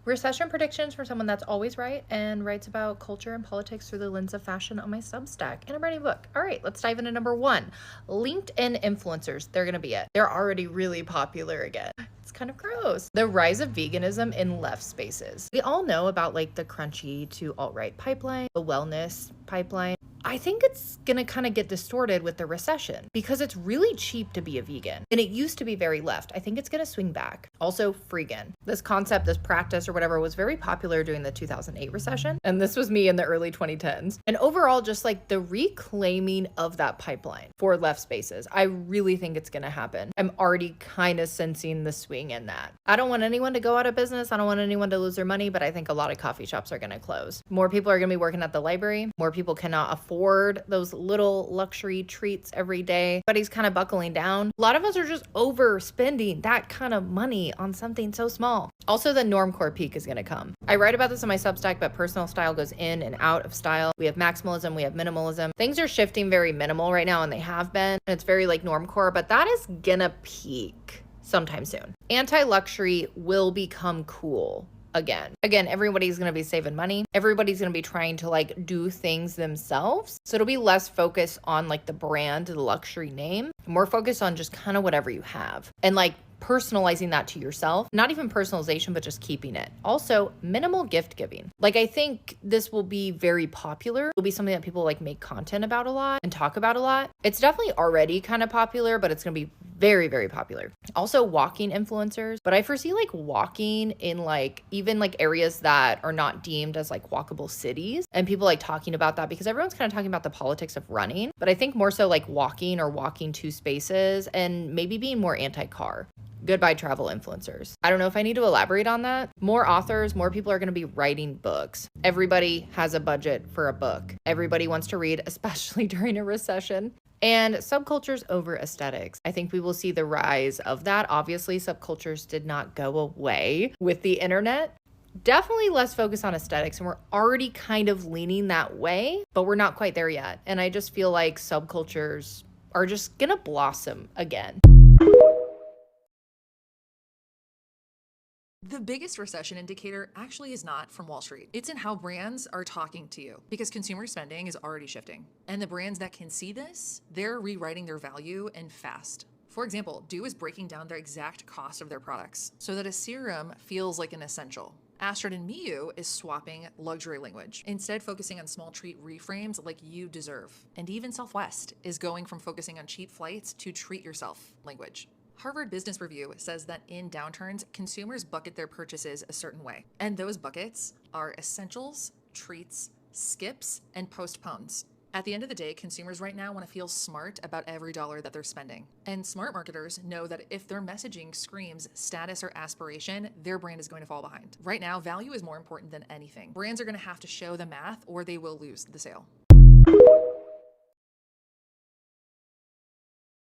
Recession predictions for someone that's always right and writes about culture and politics through the lens of fashion on my Substack. And I'm writing a book. All right, let's dive into number 1. LinkedIn influencers. They're going to be it. They're already really popular again. It's kind of gross. The rise of veganism in left spaces. We all know about like the crunchy to alt-right pipeline, the wellness pipeline. I think it's going to kind of get distorted with the recession because it's really cheap to be a vegan and it used to be very left. I think it's going to swing back. Also, freegan. This concept, this practice or whatever was very popular during the 2008 recession. And this was me in the early 2010s. And overall, just like the reclaiming of that pipeline for left spaces, I really think it's going to happen. I'm already kind of sensing the swing in that. I don't want anyone to go out of business. I don't want anyone to lose their money, but I think a lot of coffee shops are going to close. More people are going to be working at the library. More people cannot afford those little luxury treats every day. Everybody's kind of buckling down. A lot of us are just overspending that kind of money on something so small. Also, the normcore peak is going to come. I write about this in my Substack, but personal style goes in and out of style. We have maximalism, we have minimalism. Things are shifting very minimal right now, and they have been. And it's very like normcore, but that is gonna peak sometime soon. Anti-luxury will become cool. Again, everybody's going to be saving money. Everybody's going to be trying to like do things themselves. So it'll be less focused on like the brand, the luxury name, more focused on just kind of whatever you have and like personalizing that to yourself. Not even personalization, but just keeping it. Also, minimal gift giving. Like, I think this will be very popular. It'll be something that people like make content about a lot and talk about a lot. It's definitely already kind of popular, but it's going to be very, very popular. Also, walking influencers. But I foresee like walking in like even like areas that are not deemed as like walkable cities and people like talking about that because everyone's kind of talking about the politics of running. But I think more so like walking or walking to spaces and maybe being more anti-car. Goodbye travel influencers. I don't know if I need to elaborate on that. More authors, more people are going to be writing books. Everybody has a budget for a book. Everybody wants to read, especially during a recession. And subcultures over aesthetics. I think we will see the rise of that. Obviously, subcultures did not go away with the internet. Definitely less focus on aesthetics, and we're already kind of leaning that way, but we're not quite there yet. And I just feel like subcultures are just going to blossom again. The biggest recession indicator actually is not from Wall Street. It's in how brands are talking to you because consumer spending is already shifting. And the brands that can see this, they're rewriting their value and fast. For example, Dew is breaking down their exact cost of their products so that a serum feels like an essential. Astrid and Miu is swapping luxury language, instead focusing on small treat reframes like you deserve. And even Southwest is going from focusing on cheap flights to treat yourself language. Harvard Business Review says that in downturns, consumers bucket their purchases a certain way. And those buckets are essentials, treats, skips, and postpones. At the end of the day, consumers right now want to feel smart about every dollar that they're spending. And smart marketers know that if their messaging screams status or aspiration, their brand is going to fall behind. Right now, value is more important than anything. Brands are going to have to show the math or they will lose the sale.